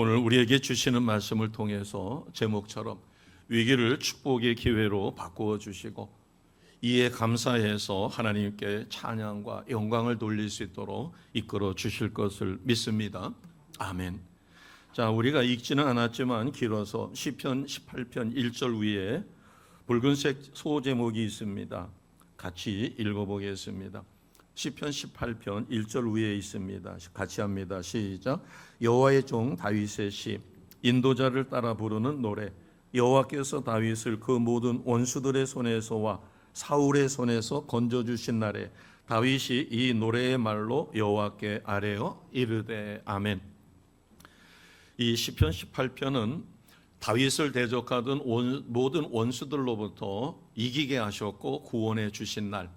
오늘 우리에게 주시는 말씀을 통해서 제목처럼 위기를 축복의 기회로 바꾸어 주시고 이에 감사해서 하나님께 찬양과 영광을 돌릴 수 있도록 이끌어 주실 것을 믿습니다. 아멘. 자, 우리가 읽지는 않았지만 길어서 시편 18편 1절 위에 붉은색 소제목이 있습니다. 같이 읽어보겠습니다. 시편 18편 1절 위에 있습니다. 같이 합니다. 시작. 여호와의 종 다윗의 시, 인도자를 따라 부르는 노래. 여호와께서 다윗을 그 모든 원수들의 손에서와 사울의 손에서 건져주신 날에 다윗이 이 노래의 말로 여호와께 아뢰어 이르되 아멘. 이 시편 18편은 다윗을 대적하던 모든 원수들로부터 이기게 하셨고 구원해 주신 날,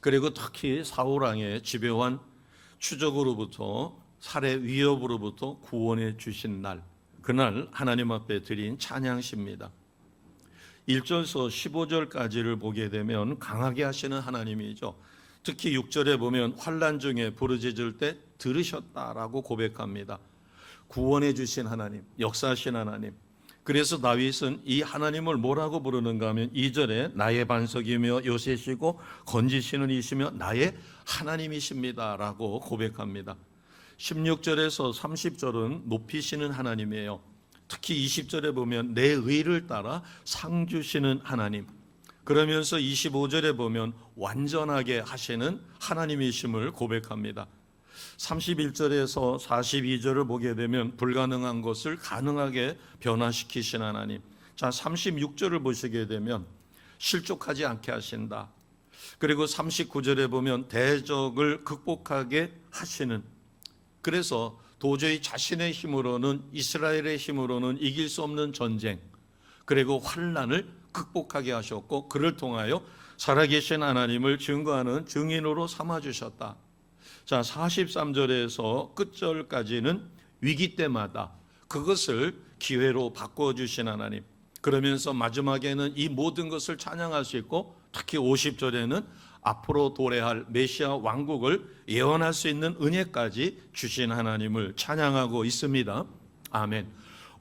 그리고 특히 사울왕의 집요한 추적으로부터 살해 위협으로부터 구원해 주신 날, 그날 하나님 앞에 드린 찬양시입니다. 1절에서 15절까지를 보게 되면 강하게 하시는 하나님이죠. 특히 6절에 보면 환난 중에 부르짖을 때 들으셨다라고 고백합니다. 구원해 주신 하나님, 역사하신 하나님. 그래서 다윗은 이 하나님을 뭐라고 부르는가 하면 2절에 나의 반석이며 요새시고 건지시는 이시며 나의 하나님이십니다 라고 고백합니다. 16절에서 30절은 높이시는 하나님이에요. 특히 20절에 보면 내 의를 따라 상 주시는 하나님, 그러면서 25절에 보면 완전하게 하시는 하나님이심을 고백합니다. 31절에서 42절을 보게 되면 불가능한 것을 가능하게 변화시키신 하나님. 자, 36절을 보시게 되면 실족하지 않게 하신다. 그리고 39절에 보면 대적을 극복하게 하시는, 그래서 도저히 자신의 힘으로는, 이스라엘의 힘으로는 이길 수 없는 전쟁, 그리고 환난을 극복하게 하셨고 그를 통하여 살아계신 하나님을 증거하는 증인으로 삼아주셨다. 자, 43절에서 끝절까지는 위기 때마다 그것을 기회로 바꿔주신 하나님, 그러면서 마지막에는 이 모든 것을 찬양할 수 있고 특히 50절에는 앞으로 도래할 메시아 왕국을 예언할 수 있는 은혜까지 주신 하나님을 찬양하고 있습니다. 아멘.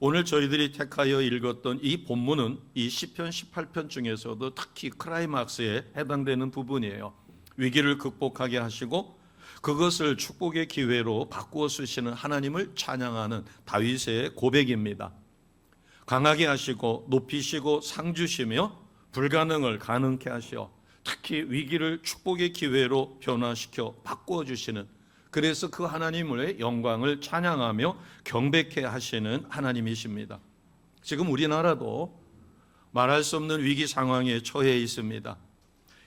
오늘 저희들이 택하여 읽었던 이 본문은 이 시편 18편 중에서도 특히 클라이막스에 해당되는 부분이에요. 위기를 극복하게 하시고 그것을 축복의 기회로 바꾸어 쓰시는 하나님을 찬양하는 다윗의 고백입니다. 강하게 하시고 높이시고 상 주시며 불가능을 가능케 하시어 특히 위기를 축복의 기회로 변화시켜 바꾸어 주시는, 그래서 그 하나님의 영광을 찬양하며 경배케 하시는 하나님이십니다. 지금 우리나라도 말할 수 없는 위기 상황에 처해 있습니다.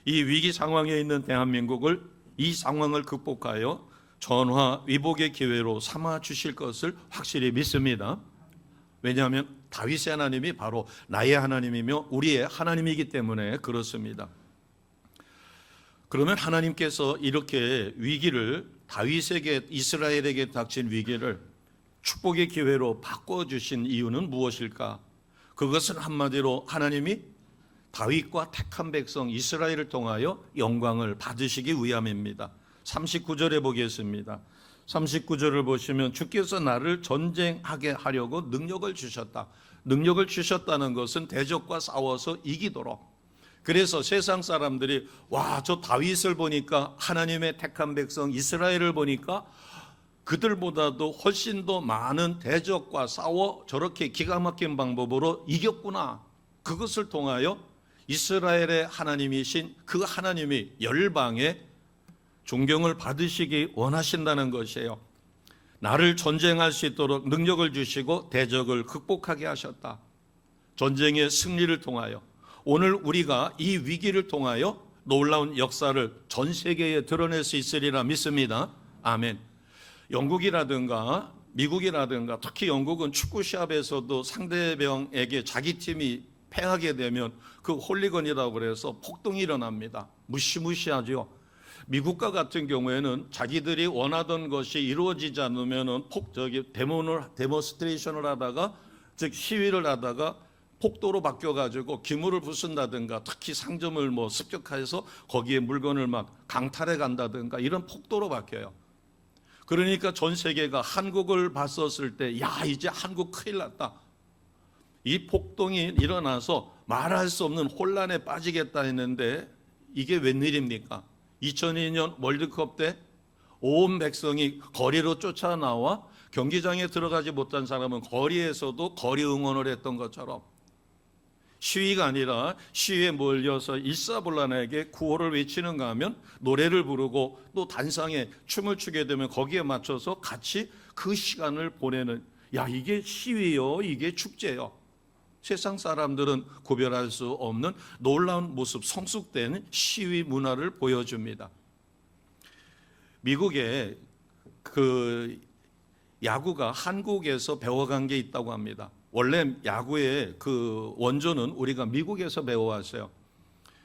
이 위기 상황에 있는 대한민국을, 이 상황을 극복하여 전화 위복의 기회로 삼아 주실 것을 확실히 믿습니다. 왜냐하면 다윗의 하나님이 바로 나의 하나님이며 우리의 하나님이기 때문에 그렇습니다. 그러면 하나님께서 이렇게 위기를, 다윗에게, 이스라엘에게 닥친 위기를 축복의 기회로 바꿔주신 이유는 무엇일까? 그것은 한마디로 하나님이 다윗과 택한 백성 이스라엘을 통하여 영광을 받으시기 위함입니다. 39절에 보겠습니다. 39절을 보시면 주께서 나를 전쟁하게 하려고 능력을 주셨다. 능력을 주셨다는 것은 대적과 싸워서 이기도록. 그래서 세상 사람들이 와, 저 다윗을 보니까, 하나님의 택한 백성 이스라엘을 보니까 그들보다도 훨씬 더 많은 대적과 싸워 저렇게 기가 막힌 방법으로 이겼구나. 그것을 통하여 이스라엘의 하나님이신 그 하나님이 열방에 존경을 받으시기 원하신다는 것이에요. 나를 전쟁할 수 있도록 능력을 주시고 대적을 극복하게 하셨다. 전쟁의 승리를 통하여 오늘 우리가 이 위기를 통하여 놀라운 역사를 전 세계에 드러낼 수 있으리라 믿습니다. 아멘. 영국이라든가 미국이라든가 특히 영국은 축구 시합에서도 상대방에게 자기 팀이 패하게 되면 그 홀리건이라고 그래서 폭동이 일어납니다. 무시무시하죠. 미국과 같은 경우에는 자기들이 원하던 것이 이루어지지 않으면은 데모스트레이션을 하다가, 즉 시위를 하다가 폭도로 바뀌어가지고 기물을 부순다든가, 특히 상점을 습격해서 거기에 물건을 막 강탈해 간다든가, 이런 폭도로 바뀌어요. 그러니까 전 세계가 한국을 봤었을 때, 야, 이제 한국 큰일 났다. 이 폭동이 일어나서 말할 수 없는 혼란에 빠지겠다 했는데 이게 웬일입니까? 2002년 월드컵 때 온 백성이 거리로 쫓아나와 경기장에 들어가지 못한 사람은 거리에서도 거리 응원을 했던 것처럼 시위가 아니라 시위에 몰려서 일사불란하게 구호를 외치는가 하면 노래를 부르고 또 단상에 춤을 추게 되면 거기에 맞춰서 같이 그 시간을 보내는, 야, 이게 시위요, 이게 축제요. 세상 사람들은 구별할 수 없는 놀라운 모습, 성숙된 시위 문화를 보여줍니다. 미국에 그 야구가 한국에서 배워간 게 있다고 합니다. 원래 야구의 그 원조는 우리가 미국에서 배워왔어요.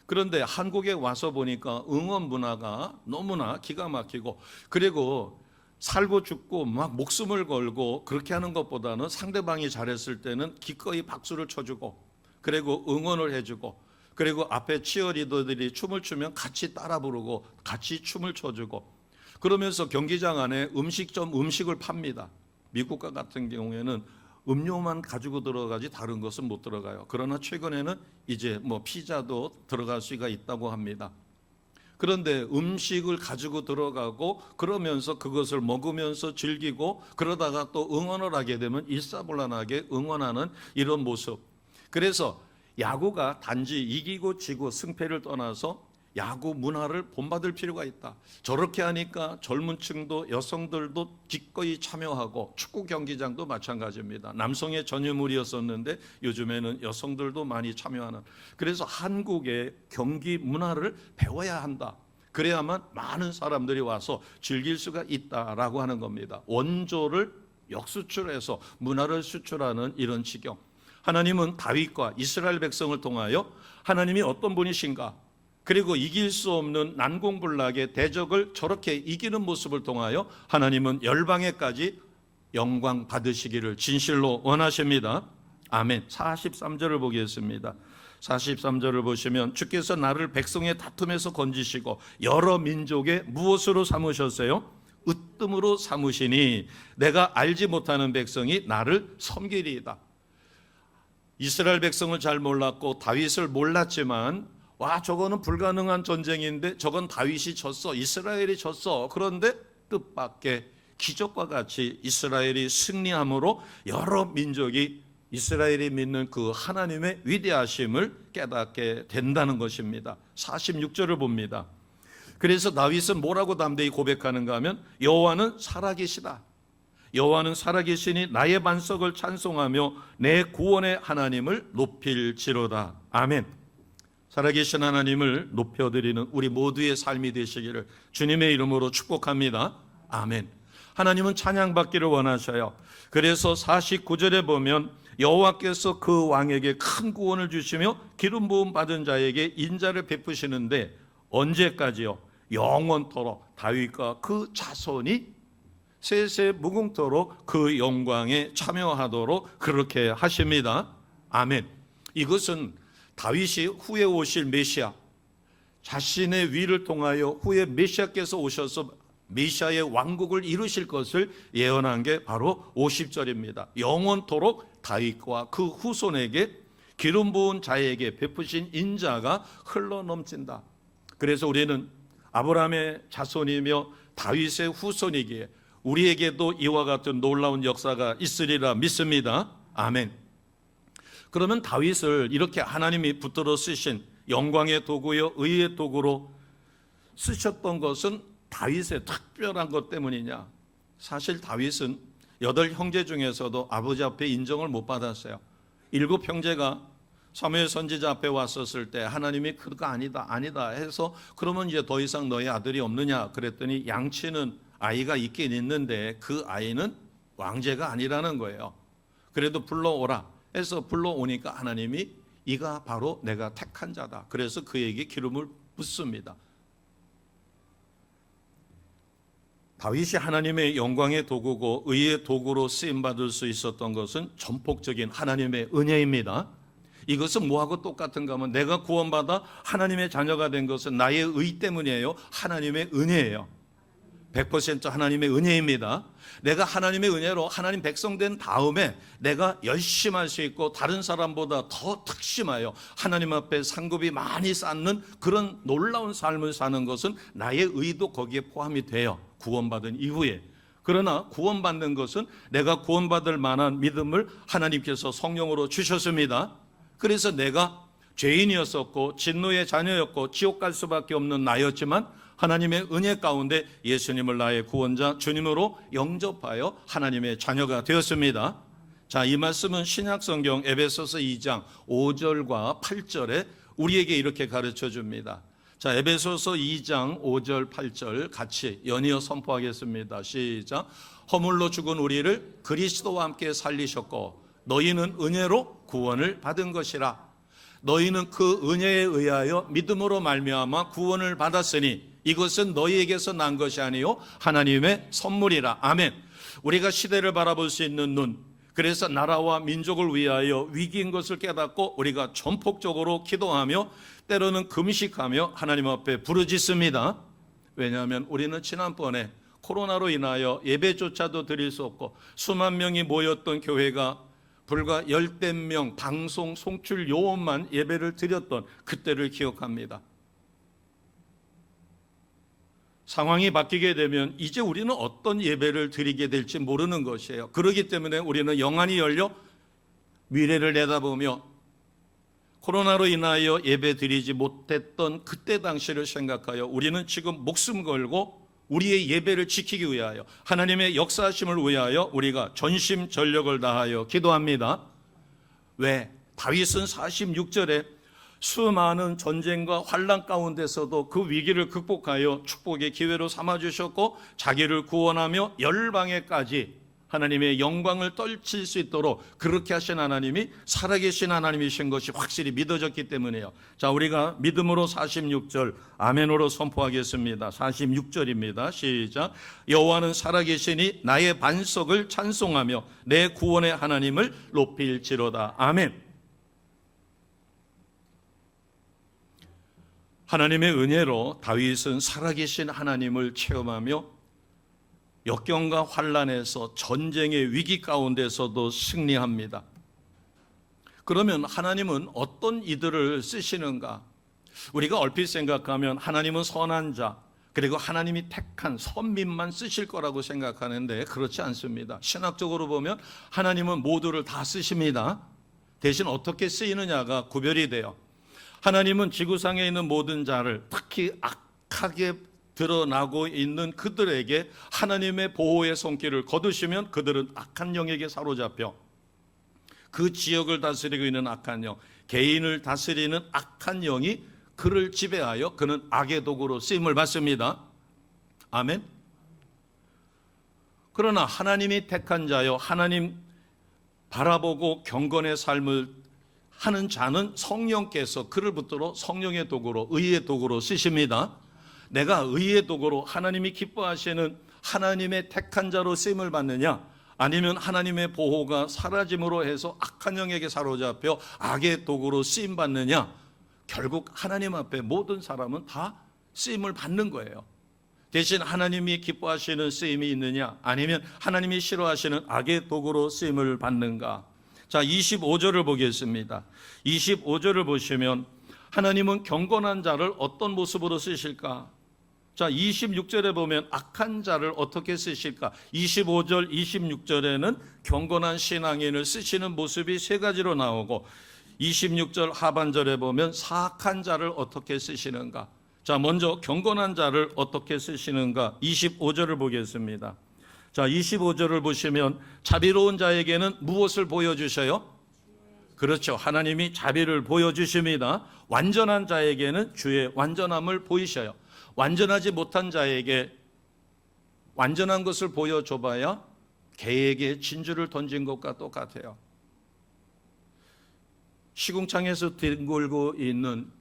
그런데 한국에 와서 보니까 응원 문화가 너무나 기가 막히고, 그리고 살고 죽고 막 목숨을 걸고 그렇게 하는 것보다는 상대방이 잘했을 때는 기꺼이 박수를 쳐주고, 그리고 응원을 해주고, 그리고 앞에 치어리더들이 춤을 추면 같이 따라 부르고 같이 춤을 춰주고, 그러면서 경기장 안에 음식을 팝니다. 미국과 같은 경우에는 음료만 가지고 들어가지 다른 것은 못 들어가요. 그러나 최근에는 이제 피자도 들어갈 수가 있다고 합니다. 그런데 음식을 가지고 들어가고 그러면서 그것을 먹으면서 즐기고, 그러다가 또 응원을 하게 되면 일사불란하게 응원하는 이런 모습. 그래서 야구가 단지 이기고 지고 승패를 떠나서 야구 문화를 본받을 필요가 있다. 저렇게 하니까 젊은 층도 여성들도 기꺼이 참여하고, 축구 경기장도 마찬가지입니다. 남성의 전유물이었었는데 요즘에는 여성들도 많이 참여하는, 그래서 한국의 경기 문화를 배워야 한다. 그래야만 많은 사람들이 와서 즐길 수가 있다라고 하는 겁니다. 원조를 역수출해서 문화를 수출하는 이런 지경. 하나님은 다윗과 이스라엘 백성을 통하여 하나님이 어떤 분이신가, 그리고 이길 수 없는 난공불락의 대적을 저렇게 이기는 모습을 통하여 하나님은 열방에까지 영광 받으시기를 진실로 원하십니다. 아멘. 43절을 보겠습니다. 43절을 보시면, 주께서 나를 백성의 다툼에서 건지시고 여러 민족의 무엇으로 삼으셨어요? 으뜸으로 삼으시니 내가 알지 못하는 백성이 나를 섬기리이다. 이스라엘 백성을 잘 몰랐고 다윗을 몰랐지만, 와, 저거는 불가능한 전쟁인데 저건 다윗이 졌어, 이스라엘이 졌어. 그런데 뜻밖의 기적과 같이 이스라엘이 승리함으로 여러 민족이 이스라엘이 믿는 그 하나님의 위대하심을 깨닫게 된다는 것입니다. 46절을 봅니다. 그래서 다윗은 뭐라고 담대히 고백하는가 하면, 여호와는 살아계시다. 여호와는 살아계시니 나의 반석을 찬송하며 내 구원의 하나님을 높일지로다. 아멘. 살아계신 하나님을 높여드리는 우리 모두의 삶이 되시기를 주님의 이름으로 축복합니다. 아멘. 하나님은 찬양받기를 원하셔요. 그래서 49절에 보면 여호와께서 그 왕에게 큰 구원을 주시며 기름 부음 받은 자에게 인자를 베푸시는데, 언제까지요? 영원토록 다윗과 그 자손이 세세 무궁토록 그 영광에 참여하도록 그렇게 하십니다. 아멘. 이것은 다윗이 후에 오실 메시아, 자신의 위를 통하여 후에 메시아께서 오셔서 메시아의 왕국을 이루실 것을 예언한 게 바로 50절입니다. 영원토록 다윗과 그 후손에게 기름 부은 자에게 베푸신 인자가 흘러넘친다. 그래서 우리는 아브라함의 자손이며 다윗의 후손이기에 우리에게도 이와 같은 놀라운 역사가 있으리라 믿습니다. 아멘. 그러면 다윗을 이렇게 하나님이 붙들어 쓰신 영광의 도구요 의의 도구로 쓰셨던 것은 다윗의 특별한 것 때문이냐? 사실 다윗은 8형제 중에서도 아버지 앞에 인정을 못 받았어요. 7 형제가 사무엘 선지자 앞에 왔었을 때 하나님이 그거 아니다 해서, 그러면 이제 더 이상 너희 아들이 없느냐 그랬더니, 양치는 아이가 있긴 있는데 그 아이는 왕제가 아니라는 거예요. 그래도 불러오라 해서 불러오니까 하나님이 이가 바로 내가 택한 자다. 그래서 그에게 기름을 붓습니다. 다윗이 하나님의 영광의 도구고 의의 도구로 쓰임받을 수 있었던 것은 전폭적인 하나님의 은혜입니다. 이것은 뭐하고 똑같은가 하면, 내가 구원받아 하나님의 자녀가 된 것은 나의 의 때문이에요? 하나님의 은혜예요. 100% 하나님의 은혜입니다. 내가 하나님의 은혜로 하나님 백성 된 다음에 내가 열심히 할 수 있고 다른 사람보다 더 특심하여 하나님 앞에 상급이 많이 쌓는 그런 놀라운 삶을 사는 것은 나의 의도 거기에 포함이 돼요. 구원받은 이후에. 그러나 구원받는 것은 내가 구원받을 만한 믿음을 하나님께서 성령으로 주셨습니다. 그래서 내가 죄인이었었고 진노의 자녀였고 지옥 갈 수밖에 없는 나였지만 하나님의 은혜 가운데 예수님을 나의 구원자 주님으로 영접하여 하나님의 자녀가 되었습니다. 자, 이 말씀은 신약성경 에베소서 2장 5절과 8절에 우리에게 이렇게 가르쳐 줍니다. 자, 에베소서 2장 5절 8절 같이 연이어 선포하겠습니다. 시작. 허물로 죽은 우리를 그리스도와 함께 살리셨고 너희는 은혜로 구원을 받은 것이라. 너희는 그 은혜에 의하여 믿음으로 말미암아 구원을 받았으니 이것은 너희에게서 난 것이 아니요 하나님의 선물이라. 아멘. 우리가 시대를 바라볼 수 있는 눈, 그래서 나라와 민족을 위하여 위기인 것을 깨닫고 우리가 전폭적으로 기도하며 때로는 금식하며 하나님 앞에 부르짖습니다. 왜냐하면 우리는 지난번에 코로나로 인하여 예배조차도 드릴 수 없고 수만 명이 모였던 교회가 불과 10대 명 방송 송출 요원만 예배를 드렸던 그때를 기억합니다. 상황이 바뀌게 되면 이제 우리는 어떤 예배를 드리게 될지 모르는 것이에요. 그렇기 때문에 우리는 영안이 열려 미래를 내다보며 코로나로 인하여 예배 드리지 못했던 그때 당시를 생각하여 우리는 지금 목숨 걸고 우리의 예배를 지키기 위하여 하나님의 역사하심을 위하여 우리가 전심전력을 다하여 기도합니다. 왜? 다윗은 46절에 수많은 전쟁과 환난 가운데서도 그 위기를 극복하여 축복의 기회로 삼아주셨고 자기를 구원하며 열방에까지 하나님의 영광을 떨칠 수 있도록 그렇게 하신 하나님이 살아계신 하나님이신 것이 확실히 믿어졌기 때문에요. 자, 우리가 믿음으로 46절 아멘으로 선포하겠습니다. 46절입니다. 시작. 여호와는 살아계시니 나의 반석을 찬송하며 내 구원의 하나님을 높일지로다. 아멘. 하나님의 은혜로 다윗은 살아계신 하나님을 체험하며 역경과 환난에서 전쟁의 위기 가운데서도 승리합니다. 그러면 하나님은 어떤 이들을 쓰시는가? 우리가 얼핏 생각하면 하나님은 선한 자, 그리고 하나님이 택한 선민만 쓰실 거라고 생각하는데 그렇지 않습니다. 신학적으로 보면 하나님은 모두를 다 쓰십니다. 대신 어떻게 쓰이느냐가 구별이 돼요. 하나님은 지구상에 있는 모든 자를 특히 악하게 드러나고 있는 그들에게 하나님의 보호의 손길을 거두시면 그들은 악한 영에게 사로잡혀 그 지역을 다스리고 있는 악한 영, 개인을 다스리는 악한 영이 그를 지배하여 그는 악의 도구로 쓰임을 받습니다. 아멘. 그러나 하나님이 택한 자여 하나님 바라보고 경건의 삶을 하는 자는 성령께서 그를 붙들어 성령의 도구로 의의 도구로 쓰십니다. 내가 의의 도구로 하나님이 기뻐하시는 하나님의 택한 자로 쓰임을 받느냐, 아니면 하나님의 보호가 사라짐으로 해서 악한 영에게 사로잡혀 악의 도구로 쓰임 받느냐, 결국 하나님 앞에 모든 사람은 다 쓰임을 받는 거예요. 대신 하나님이 기뻐하시는 쓰임이 있느냐, 아니면 하나님이 싫어하시는 악의 도구로 쓰임을 받는가. 자, 25절을 보겠습니다. 25절을 보시면 하나님은 경건한 자를 어떤 모습으로 쓰실까? 자, 26절에 보면 악한 자를 어떻게 쓰실까? 25절, 26절에는 경건한 신앙인을 쓰시는 모습이 세 가지로 나오고 26절 하반절에 보면 사악한 자를 어떻게 쓰시는가? 자, 먼저 경건한 자를 어떻게 쓰시는가? 25절을 보겠습니다. 자, 25절을 보시면 자비로운 자에게는 무엇을 보여주셔요? 그렇죠. 하나님이 자비를 보여주십니다. 완전한 자에게는 주의 완전함을 보이셔요. 완전하지 못한 자에게 완전한 것을 보여줘봐야 개에게 진주를 던진 것과 똑같아요. 시궁창에서 뒹굴고 있는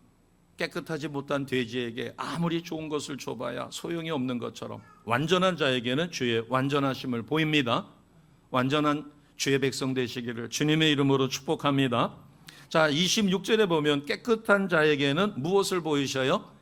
깨끗하지 못한 돼지에게 아무리 좋은 것을 줘봐야 소용이 없는 것처럼 완전한 자에게는 주의 완전하심을 보입니다. 완전한 주의 백성 되시기를 주님의 이름으로 축복합니다. 자, 26절에 보면 깨끗한 자에게는 무엇을 보이셔요?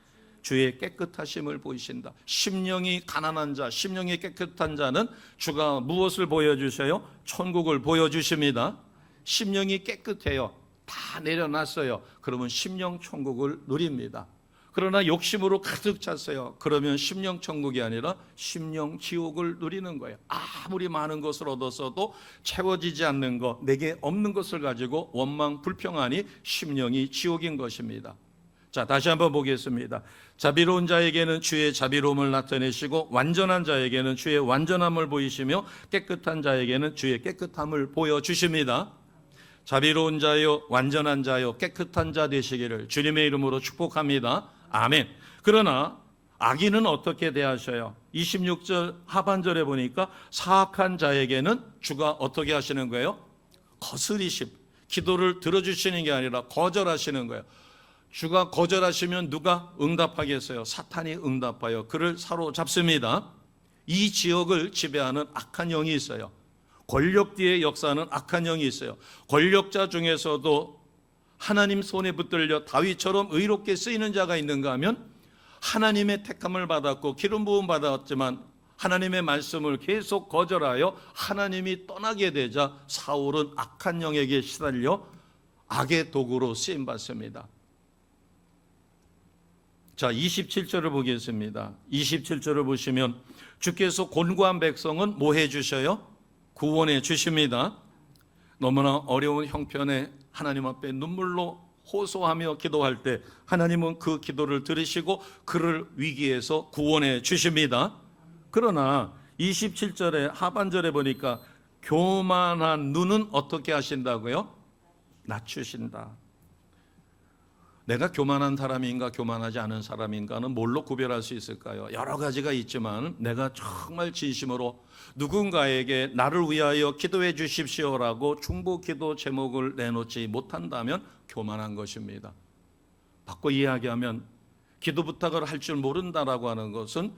주의 깨끗하심을 보이신다. 심령이 가난한 자, 심령이 깨끗한 자는 주가 무엇을 보여주셔요? 천국을 보여주십니다. 심령이 깨끗해요. 다 내려놨어요. 그러면 심령 천국을 누립니다. 그러나 욕심으로 가득 찼어요. 그러면 심령 천국이 아니라 심령 지옥을 누리는 거예요. 아무리 많은 것을 얻었어도 채워지지 않는 것, 내게 없는 것을 가지고 원망 불평하니 심령이 지옥인 것입니다. 자, 다시 한번 보겠습니다. 자비로운 자에게는 주의 자비로움을 나타내시고 완전한 자에게는 주의 완전함을 보이시며 깨끗한 자에게는 주의 깨끗함을 보여주십니다. 자비로운 자요, 완전한 자요, 깨끗한 자 되시기를 주님의 이름으로 축복합니다. 아멘. 그러나 악인은 어떻게 대하셔요? 26절 하반절에 보니까 사악한 자에게는 주가 어떻게 하시는 거예요? 거스리심. 기도를 들어주시는 게 아니라 거절하시는 거예요. 주가 거절하시면 누가 응답하겠어요? 사탄이 응답하여 그를 사로잡습니다. 이 지역을 지배하는 악한 영이 있어요. 권력 뒤에 역사하는 악한 영이 있어요. 권력자 중에서도 하나님 손에 붙들려 다윗처럼 의롭게 쓰이는 자가 있는가 하면 하나님의 택함을 받았고 기름 부음 받았지만 하나님의 말씀을 계속 거절하여 하나님이 떠나게 되자 사울은 악한 영에게 시달려 악의 도구로 쓰임 받습니다. 자, 27절을 보겠습니다. 27절을 보시면 주께서 곤고한 백성은 뭐 해주셔요? 구원해 주십니다. 너무나 어려운 형편에 하나님 앞에 눈물로 호소하며 기도할 때 하나님은 그 기도를 들으시고 그를 위기에서 구원해 주십니다. 그러나 27절의 하반절에 보니까 교만한 눈은 어떻게 하신다고요? 낮추신다. 내가 교만한 사람인가 교만하지 않은 사람인가는 뭘로 구별할 수 있을까요? 여러 가지가 있지만 내가 정말 진심으로 누군가에게 나를 위하여 기도해 주십시오라고 중보기도 제목을 내놓지 못한다면 교만한 것입니다. 바꿔 이야기하면 기도 부탁을 할 줄 모른다라고 하는 것은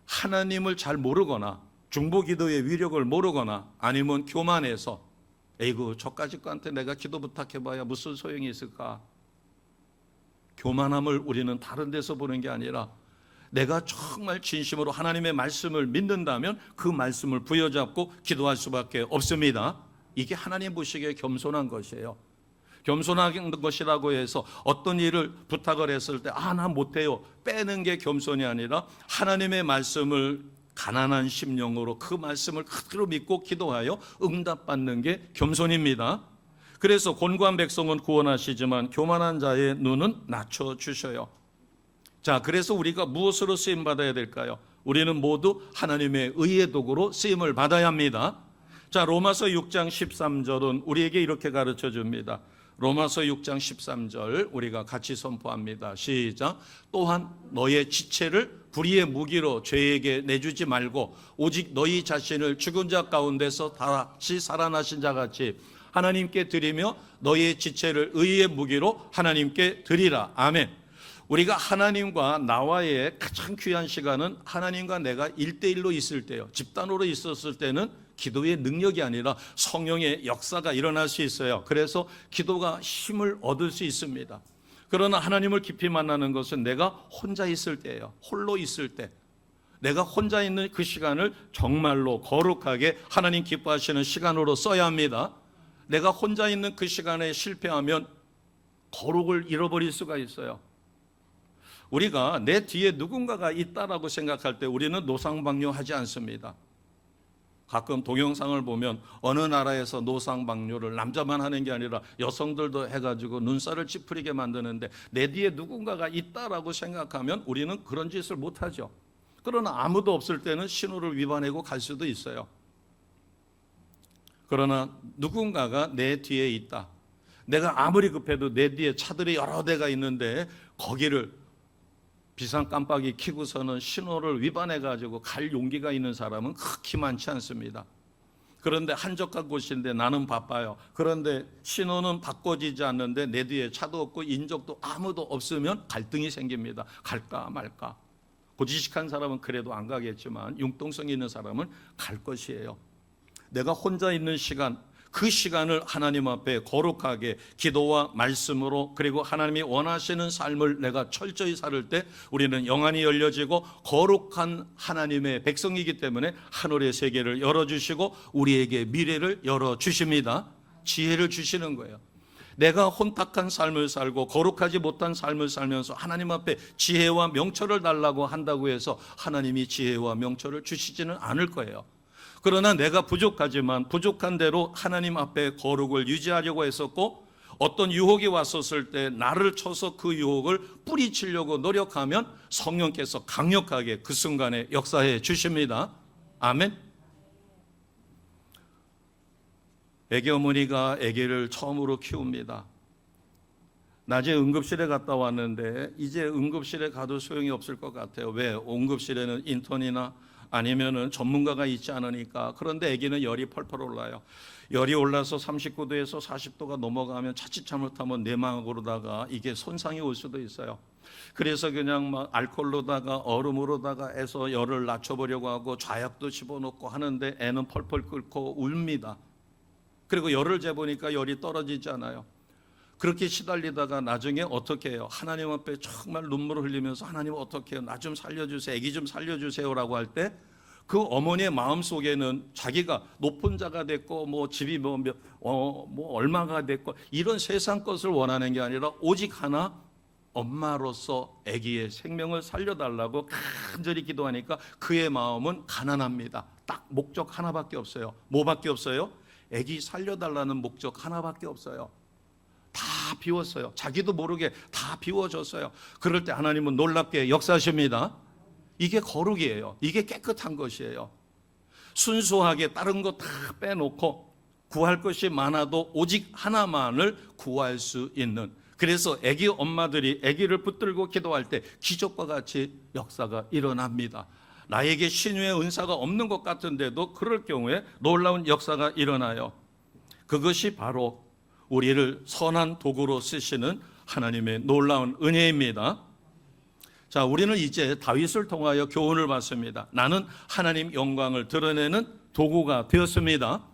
하나님을 잘 모르거나 중보기도의 위력을 모르거나 아니면 교만해서 에이구 저까지 거한테 내가 기도 부탁해봐야 무슨 소용이 있을까? 교만함을 우리는 다른 데서 보는 게 아니라 내가 정말 진심으로 하나님의 말씀을 믿는다면 그 말씀을 부여잡고 기도할 수밖에 없습니다. 이게 하나님 보시기에 겸손한 것이에요. 겸손한 것이라고 해서 어떤 일을 부탁을 했을 때 나 못해요 빼는 게 겸손이 아니라 하나님의 말씀을 가난한 심령으로 그 말씀을 그대로 믿고 기도하여 응답받는 게 겸손입니다. 그래서 곤고한 백성은 구원하시지만 교만한 자의 눈은 낮춰주셔요. 자, 그래서 우리가 무엇으로 쓰임받아야 될까요? 우리는 모두 하나님의 의의 도구로 쓰임을 받아야 합니다. 자, 로마서 6장 13절은 우리에게 이렇게 가르쳐 줍니다. 로마서 6장 13절 우리가 같이 선포합니다. 시작. 또한 너의 지체를 불의의 무기로 죄에게 내주지 말고 오직 너희 자신을 죽은 자 가운데서 다시 살아나신 자 같이 하나님께 드리며 너의 지체를 의의 무기로 하나님께 드리라. 아멘. 우리가 하나님과 나와의 가장 귀한 시간은 하나님과 내가 1대1로 있을 때요. 집단으로 있었을 때는 기도의 능력이 아니라 성령의 역사가 일어날 수 있어요. 그래서 기도가 힘을 얻을 수 있습니다. 그러나 하나님을 깊이 만나는 것은 내가 혼자 있을 때예요. 홀로 있을 때. 내가 혼자 있는 그 시간을 정말로 거룩하게 하나님 기뻐하시는 시간으로 써야 합니다. 내가 혼자 있는 그 시간에 실패하면 거룩을 잃어버릴 수가 있어요. 우리가 내 뒤에 누군가가 있다라고 생각할 때 우리는 노상방뇨하지 않습니다. 가끔 동영상을 보면 어느 나라에서 노상방뇨를 남자만 하는 게 아니라 여성들도 해가지고 눈살을 찌푸리게 만드는데 내 뒤에 누군가가 있다라고 생각하면 우리는 그런 짓을 못하죠. 그러나 아무도 없을 때는 신호를 위반하고 갈 수도 있어요. 그러나 누군가가 내 뒤에 있다. 내가 아무리 급해도 내 뒤에 차들이 여러 대가 있는데 거기를 비상 깜빡이 켜고서는 신호를 위반해가지고 갈 용기가 있는 사람은 극히 많지 않습니다. 그런데 한적한 곳인데 나는 바빠요. 그런데 신호는 바꿔지지 않는데 내 뒤에 차도 없고 인적도 아무도 없으면 갈등이 생깁니다. 갈까 말까. 고지식한 사람은 그래도 안 가겠지만 융통성 있는 사람은 갈 것이에요. 내가 혼자 있는 시간, 그 시간을 하나님 앞에 거룩하게 기도와 말씀으로, 그리고 하나님이 원하시는 삶을 내가 철저히 살을 때 우리는 영안이 열려지고 거룩한 하나님의 백성이기 때문에 하늘의 세계를 열어주시고 우리에게 미래를 열어주십니다. 지혜를 주시는 거예요. 내가 혼탁한 삶을 살고 거룩하지 못한 삶을 살면서 하나님 앞에 지혜와 명철을 달라고 한다고 해서 하나님이 지혜와 명철을 주시지는 않을 거예요. 그러나 내가 부족하지만 부족한 대로 하나님 앞에 거룩을 유지하려고 했었고, 어떤 유혹이 왔었을 때 나를 쳐서 그 유혹을 뿌리치려고 노력하면 성령께서 강력하게 그 순간에 역사해 주십니다. 아멘. 아기 어머니가 아기를 처음으로 키웁니다. 낮에 응급실에 갔다 왔는데 이제 응급실에 가도 소용이 없을 것 같아요. 왜? 응급실에는 인턴이나 아니면은 전문가가 있지 않으니까. 그런데 아기는 열이 펄펄 올라요. 열이 올라서 39도에서 40도가 넘어가면 자칫 잘못하면 내막으로다가 이게 손상이 올 수도 있어요. 그래서 그냥 막 알코올로다가 얼음으로다가 해서 열을 낮춰보려고 하고 좌약도 집어넣고 하는데 애는 펄펄 끓고 웁니다. 그리고 열을 재보니까 열이 떨어지지 않아요. 그렇게 시달리다가 나중에 어떻게 해요? 하나님 앞에 정말 눈물을 흘리면서 하나님 어떻게 해요? 나 좀 살려주세요. 애기 좀 살려주세요라고 할 때 그 어머니의 마음속에는 자기가 높은 자가 됐고 뭐 집이 뭐 얼마가 됐고 이런 세상 것을 원하는 게 아니라 오직 하나, 엄마로서 아기의 생명을 살려달라고 간절히 기도하니까 그의 마음은 가난합니다. 딱 목적 하나밖에 없어요. 뭐밖에 없어요? 아기 살려달라는 목적 하나밖에 없어요. 다 비웠어요. 자기도 모르게 다 비워졌어요. 그럴 때 하나님은 놀랍게 역사하십니다. 이게 거룩이에요. 이게 깨끗한 것이에요. 순수하게 다른 거 다 빼놓고 구할 것이 많아도 오직 하나만을 구할 수 있는, 그래서 아기 엄마들이 아기를 붙들고 기도할 때 기적과 같이 역사가 일어납니다. 나에게 신유의 은사가 없는 것 같은데도 그럴 경우에 놀라운 역사가 일어나요. 그것이 바로 우리를 선한 도구로 쓰시는 하나님의 놀라운 은혜입니다. 자, 우리는 이제 다윗을 통하여 교훈을 받습니다. 나는 하나님 영광을 드러내는 도구가 되었습니다.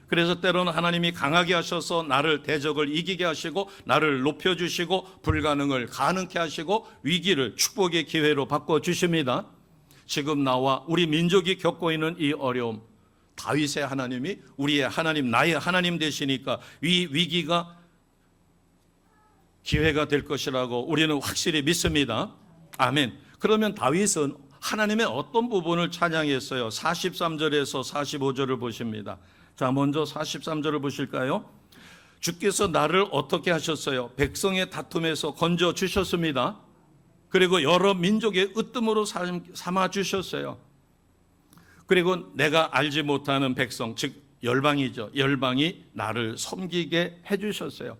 그래서 때로는 하나님이 강하게 하셔서 나를 대적을 이기게 하시고 나를 높여주시고 불가능을 가능케 하시고 위기를 축복의 기회로 바꿔주십니다. 지금 나와 우리 민족이 겪고 있는 이 어려움, 다윗의 하나님이 우리의 하나님, 나의 하나님 되시니까 이 위기가 기회가 될 것이라고 우리는 확실히 믿습니다. 아멘. 그러면 다윗은 하나님의 어떤 부분을 찬양했어요? 43절에서 45절을 보십니다. 자, 먼저 43절을 보실까요? 주께서 나를 어떻게 하셨어요? 백성의 다툼에서 건져 주셨습니다. 그리고 여러 민족의 으뜸으로 삼아 주셨어요. 그리고 내가 알지 못하는 백성, 즉 열방이죠. 열방이 나를 섬기게 해주셨어요.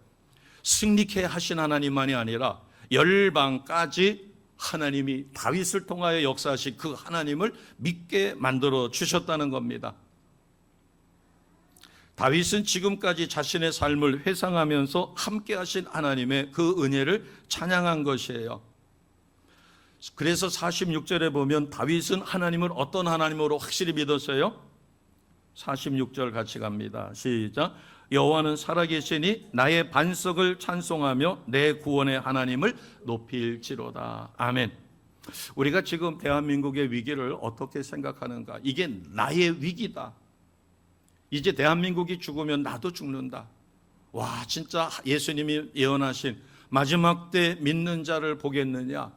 승리케 하신 하나님만이 아니라 열방까지 하나님이 다윗을 통하여 역사하신 그 하나님을 믿게 만들어 주셨다는 겁니다. 다윗은 지금까지 자신의 삶을 회상하면서 함께 하신 하나님의 그 은혜를 찬양한 것이에요. 그래서 46절에 보면 다윗은 하나님을 어떤 하나님으로 확실히 믿었어요? 46절 같이 갑니다. 시작. 여호와는 살아계시니 나의 반석을 찬송하며 내 구원의 하나님을 높일지로다. 아멘. 우리가 지금 대한민국의 위기를 어떻게 생각하는가? 이게 나의 위기다. 이제 대한민국이 죽으면 나도 죽는다. 와, 진짜 예수님이 예언하신 마지막 때 믿는 자를 보겠느냐?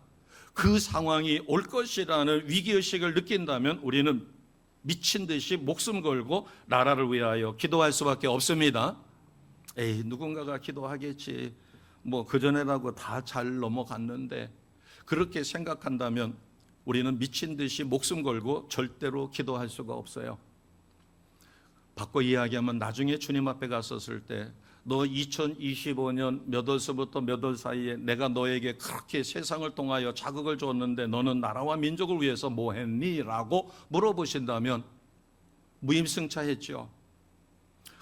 그 상황이 올 것이라는 위기의식을 느낀다면 우리는 미친 듯이 목숨 걸고 나라를 위하여 기도할 수밖에 없습니다. 에이, 누군가가 기도하겠지. 뭐 그전에라고 다 잘 넘어갔는데, 그렇게 생각한다면 우리는 미친 듯이 목숨 걸고 절대로 기도할 수가 없어요. 바꿔 이야기하면 나중에 주님 앞에 갔었을 때 너 2025년 몇 월서부터 몇 월 사이에 내가 너에게 그렇게 세상을 통하여 자극을 줬는데 너는 나라와 민족을 위해서 뭐 했니? 라고 물어보신다면 무임승차했죠.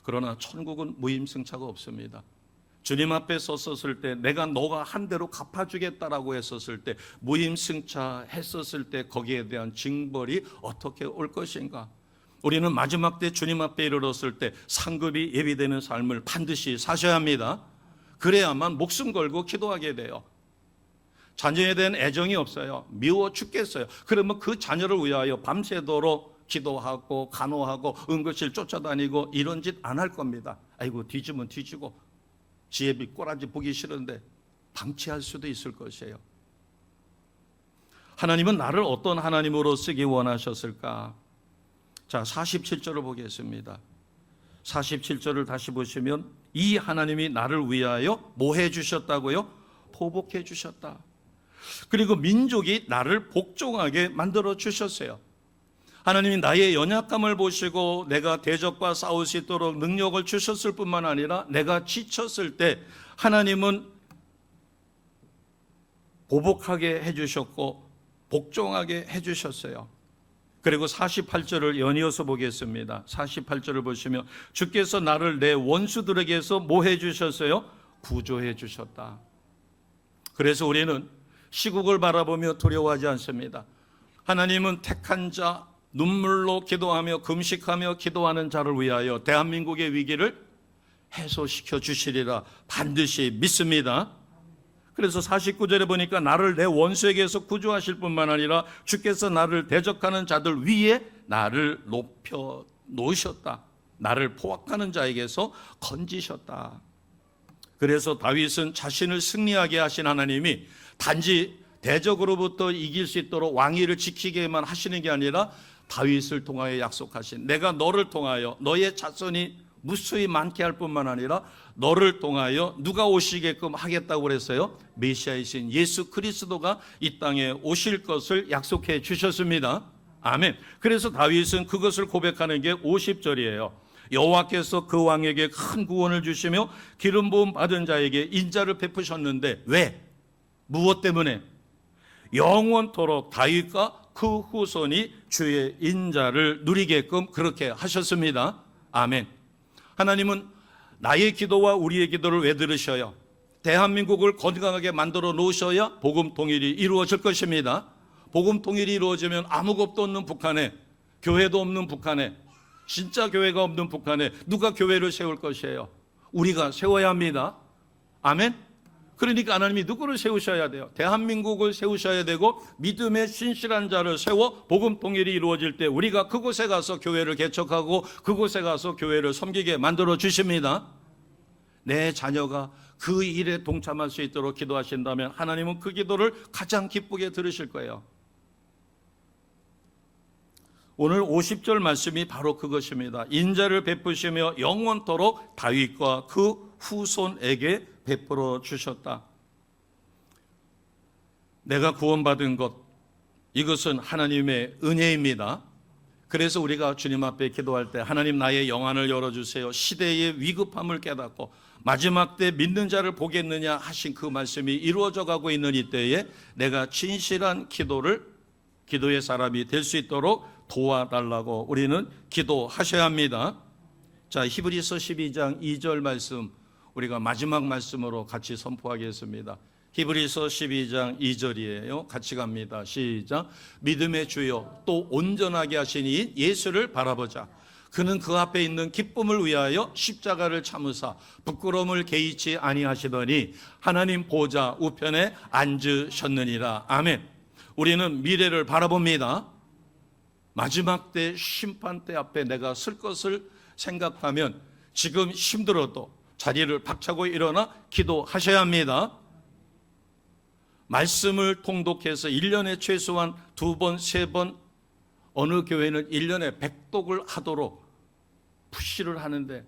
그러나 천국은 무임승차가 없습니다. 주님 앞에 섰었을 때 내가 너가 한 대로 갚아주겠다라고 했었을 때 무임승차 했었을 때 거기에 대한 징벌이 어떻게 올 것인가? 우리는 마지막 때 주님 앞에 이르렀을 때 상급이 예비되는 삶을 반드시 사셔야 합니다. 그래야만 목숨 걸고 기도하게 돼요. 자녀에 대한 애정이 없어요. 미워 죽겠어요. 그러면 그 자녀를 위하여 밤새도록 기도하고 간호하고 응급실 쫓아다니고 이런 짓 안 할 겁니다. 아이고 뒤지면 뒤지고 지혜비 꼬라지 보기 싫은데 방치할 수도 있을 것이에요. 하나님은 나를 어떤 하나님으로 쓰기 원하셨을까? 자, 47절을 보겠습니다. 47절을 다시 보시면 이 하나님이 나를 위하여 뭐 해주셨다고요? 보복해 주셨다. 그리고 민족이 나를 복종하게 만들어 주셨어요. 하나님이 나의 연약함을 보시고 내가 대적과 싸울 수 있도록 능력을 주셨을 뿐만 아니라 내가 지쳤을 때 하나님은 보복하게 해주셨고 복종하게 해주셨어요. 그리고 48절을 연이어서 보겠습니다. 48절을 보시면 주께서 나를 내 원수들에게서 뭐 해주셨어요? 구조해 주셨다. 그래서 우리는 시국을 바라보며 두려워하지 않습니다. 하나님은 택한 자, 눈물로 기도하며 금식하며 기도하는 자를 위하여 대한민국의 위기를 해소시켜 주시리라 반드시 믿습니다. 그래서 49절에 보니까 나를 내 원수에게서 구조하실 뿐만 아니라 주께서 나를 대적하는 자들 위에 나를 높여 놓으셨다. 나를 포악하는 자에게서 건지셨다. 그래서 다윗은 자신을 승리하게 하신 하나님이 단지 대적으로부터 이길 수 있도록 왕위를 지키게만 하시는 게 아니라 다윗을 통하여 약속하신 내가 너를 통하여 너의 자손이 무수히 많게 할 뿐만 아니라 너를 통하여 누가 오시게끔 하겠다고 그랬어요? 메시아이신 예수 그리스도가 이 땅에 오실 것을 약속해 주셨습니다. 아멘. 그래서 다윗은 그것을 고백하는 게 50절이에요. 여호와께서 그 왕에게 큰 구원을 주시며 기름 부음 받은 자에게 인자를 베푸셨는데 왜? 무엇 때문에? 영원토록 다윗과 그 후손이 주의 인자를 누리게끔 그렇게 하셨습니다. 아멘. 하나님은 나의 기도와 우리의 기도를 왜 들으셔요? 대한민국을 건강하게 만들어 놓으셔야 복음 통일이 이루어질 것입니다. 복음 통일이 이루어지면 아무것도 없는 북한에, 교회도 없는 북한에, 진짜 교회가 없는 북한에 누가 교회를 세울 것이에요? 우리가 세워야 합니다. 아멘. 그러니까 하나님이 누구를 세우셔야 돼요? 대한민국을 세우셔야 되고 믿음의 신실한 자를 세워 복음 통일이 이루어질 때 우리가 그곳에 가서 교회를 개척하고 그곳에 가서 교회를 섬기게 만들어 주십니다. 내 자녀가 그 일에 동참할 수 있도록 기도하신다면 하나님은 그 기도를 가장 기쁘게 들으실 거예요. 오늘 50절 말씀이 바로 그것입니다. 인자를 베푸시며 영원토록 다윗과 그 후손에게 베풀어 주셨다. 내가 구원받은 것, 이것은 하나님의 은혜입니다. 그래서 우리가 주님 앞에 기도할 때 하나님 나의 영안을 열어주세요. 시대의 위급함을 깨닫고 마지막 때 믿는 자를 보겠느냐 하신 그 말씀이 이루어져 가고 있는 이때에 내가 진실한 기도의 사람이 될 수 있도록 도와달라고 우리는 기도하셔야 합니다. 자, 히브리서 12장 2절 말씀 우리가 마지막 말씀으로 같이 선포하겠습니다. 히브리서 12장 2절이에요. 같이 갑니다. 시작. 믿음의 주요 또 온전하게 하신 이 예수를 바라보자. 그는 그 앞에 있는 기쁨을 위하여 십자가를 참으사 부끄러움을 개의치 아니하시더니 하나님 보좌 우편에 앉으셨느니라. 아멘. 우리는 미래를 바라봅니다. 마지막 때 심판 때 앞에 내가 설 것을 생각하면 지금 힘들어도 자리를 박차고 일어나 기도하셔야 합니다. 말씀을 통독해서 1년에 최소한 2번, 3번, 어느 교회는 1년에 100독을 하도록 푸시를 하는데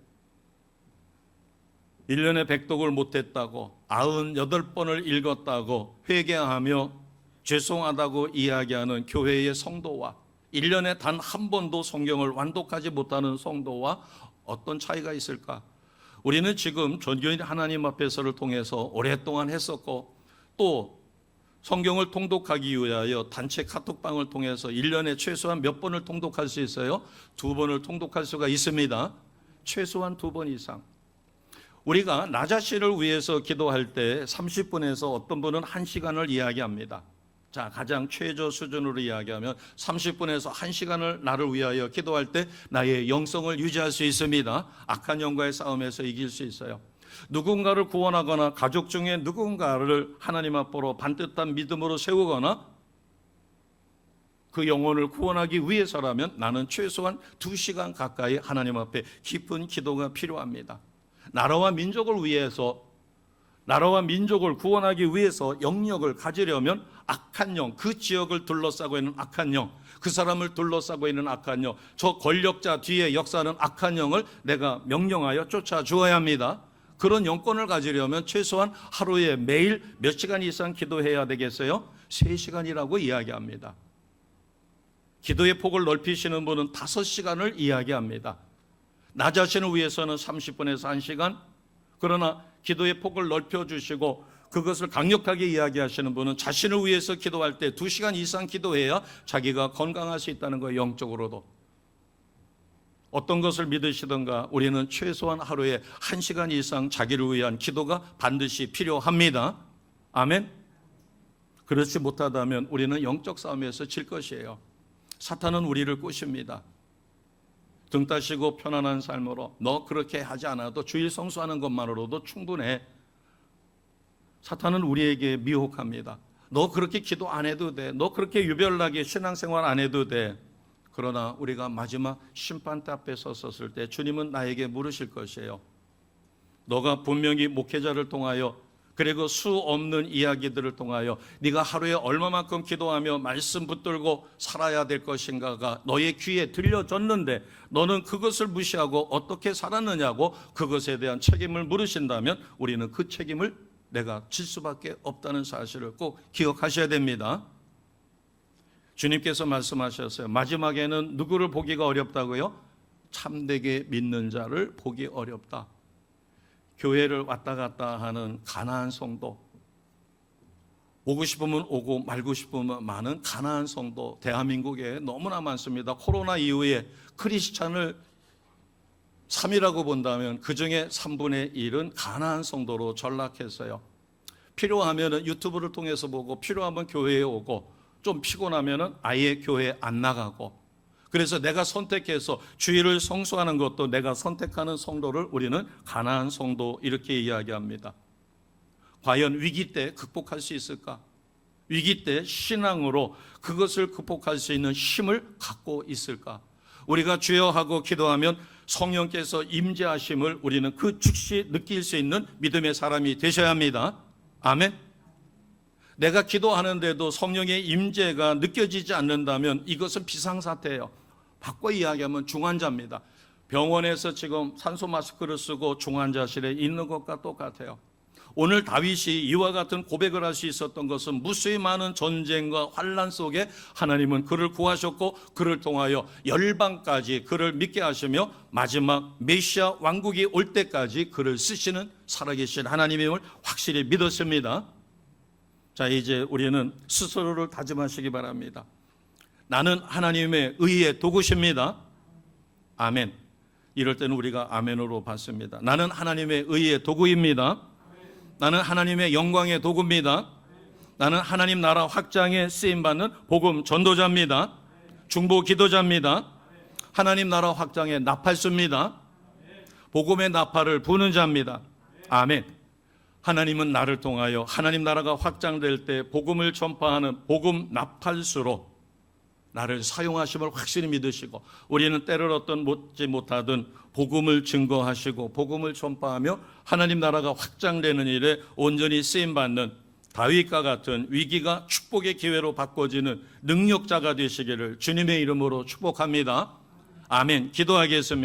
1년에 100독을 못했다고 98번을 읽었다고 회개하며 죄송하다고 이야기하는 교회의 성도와 1년에 단 한 번도 성경을 완독하지 못하는 성도와 어떤 차이가 있을까? 우리는 지금 전교인 하나님 앞에서를 통해서 오랫동안 했었고 또 성경을 통독하기 위하여 단체 카톡방을 통해서 1년에 최소한 몇 번을 통독할 수 있어요? 2번을 통독할 수가 있습니다. 최소한 2번 이상. 우리가 나 자신을 위해서 기도할 때 30분에서 어떤 분은 1시간을 이야기합니다. 자, 가장 최저 수준으로 이야기하면 30분에서 1시간을 나를 위하여 기도할 때 나의 영성을 유지할 수 있습니다. 악한 영과의 싸움에서 이길 수 있어요. 누군가를 구원하거나 가족 중에 누군가를 하나님 앞으로 반듯한 믿음으로 세우거나 그 영혼을 구원하기 위해서라면 나는 최소한 2시간 가까이 하나님 앞에 깊은 기도가 필요합니다. 나라와 민족을 위해서, 나라와 민족을 구원하기 위해서 영역을 가지려면 악한 영, 그 지역을 둘러싸고 있는 악한 영, 그 사람을 둘러싸고 있는 악한 영, 저 권력자 뒤에 역사하는 악한 영을 내가 명령하여 쫓아주어야 합니다. 그런 영권을 가지려면 최소한 하루에 매일 몇 시간 이상 기도해야 되겠어요? 3시간이라고 이야기합니다. 기도의 폭을 넓히시는 분은 5시간을 이야기합니다. 나 자신을 위해서는 30분에서 1시간, 그러나 기도의 폭을 넓혀주시고 그것을 강력하게 이야기하시는 분은 자신을 위해서 기도할 때 2시간 이상 기도해야 자기가 건강할 수 있다는 거예요. 영적으로도. 어떤 것을 믿으시던가 우리는 최소한 하루에 1시간 이상 자기를 위한 기도가 반드시 필요합니다. 아멘. 그렇지 못하다면 우리는 영적 싸움에서 질 것이에요. 사탄은 우리를 꼬십니다. 등 따시고 편안한 삶으로 너 그렇게 하지 않아도 주일 성수하는 것만으로도 충분해. 사탄은 우리에게 미혹합니다. 너 그렇게 기도 안 해도 돼. 너 그렇게 유별나게 신앙생활 안 해도 돼. 그러나 우리가 마지막 심판대 앞에 섰을 때 주님은 나에게 물으실 것이에요. 너가 분명히 목회자를 통하여 그리고 수 없는 이야기들을 통하여 네가 하루에 얼마만큼 기도하며 말씀 붙들고 살아야 될 것인가가 너의 귀에 들려졌는데 너는 그것을 무시하고 어떻게 살았느냐고 그것에 대한 책임을 물으신다면 우리는 그 책임을 내가 질 수밖에 없다는 사실을 꼭 기억하셔야 됩니다. 주님께서 말씀하셨어요. 마지막에는 누구를 보기가 어렵다고요? 참되게 믿는 자를 보기 어렵다. 교회를 왔다 갔다 하는 가난한 성도, 오고 싶으면 오고 말고 싶으면 많은 가난한 성도 대한민국에 너무나 많습니다. 코로나 이후에 크리스찬을 3이라고 본다면 그중에 3분의 1은 가난한 성도로 전락했어요. 필요하면 유튜브를 통해서 보고 필요하면 교회에 오고 좀 피곤하면 아예 교회 안 나가고, 그래서 내가 선택해서 주일을 성수하는 것도 내가 선택하는 성도를 우리는 가난한 성도 이렇게 이야기합니다. 과연 위기 때 극복할 수 있을까? 위기 때 신앙으로 그것을 극복할 수 있는 힘을 갖고 있을까? 우리가 주여 하고 기도하면 성령께서 임재하심을 우리는 그 즉시 느낄 수 있는 믿음의 사람이 되셔야 합니다. 아멘. 내가 기도하는데도 성령의 임재가 느껴지지 않는다면 이것은 비상사태예요. 바꿔 이야기하면 중환자입니다. 병원에서 지금 산소 마스크를 쓰고 중환자실에 있는 것과 똑같아요. 오늘 다윗이 이와 같은 고백을 할 수 있었던 것은 무수히 많은 전쟁과 환난 속에 하나님은 그를 구하셨고 그를 통하여 열방까지 그를 믿게 하시며 마지막 메시아 왕국이 올 때까지 그를 쓰시는 살아계신 하나님임을 확실히 믿었습니다. 자, 이제 우리는 스스로를 다짐하시기 바랍니다. 나는 하나님의 의의 도구십니다. 아멘. 이럴 때는 우리가 아멘으로 받습니다. 나는 하나님의 의의 도구입니다. 나는 하나님의 영광의 도구입니다. 나는 하나님 나라 확장에 쓰임받는 복음 전도자입니다. 중보 기도자입니다. 하나님 나라 확장의 나팔수입니다. 복음의 나팔을 부는 자입니다. 아멘. 하나님은 나를 통하여 하나님 나라가 확장될 때 복음을 전파하는 복음 나팔수로 나를 사용하심을 확실히 믿으시고 우리는 때를 어떤 못지 못하든 복음을 증거하시고 복음을 전파하며 하나님 나라가 확장되는 일에 온전히 쓰임받는 다윗과 같은 위기가 축복의 기회로 바꿔지는 능력자가 되시기를 주님의 이름으로 축복합니다. 아멘. 기도하겠습니다.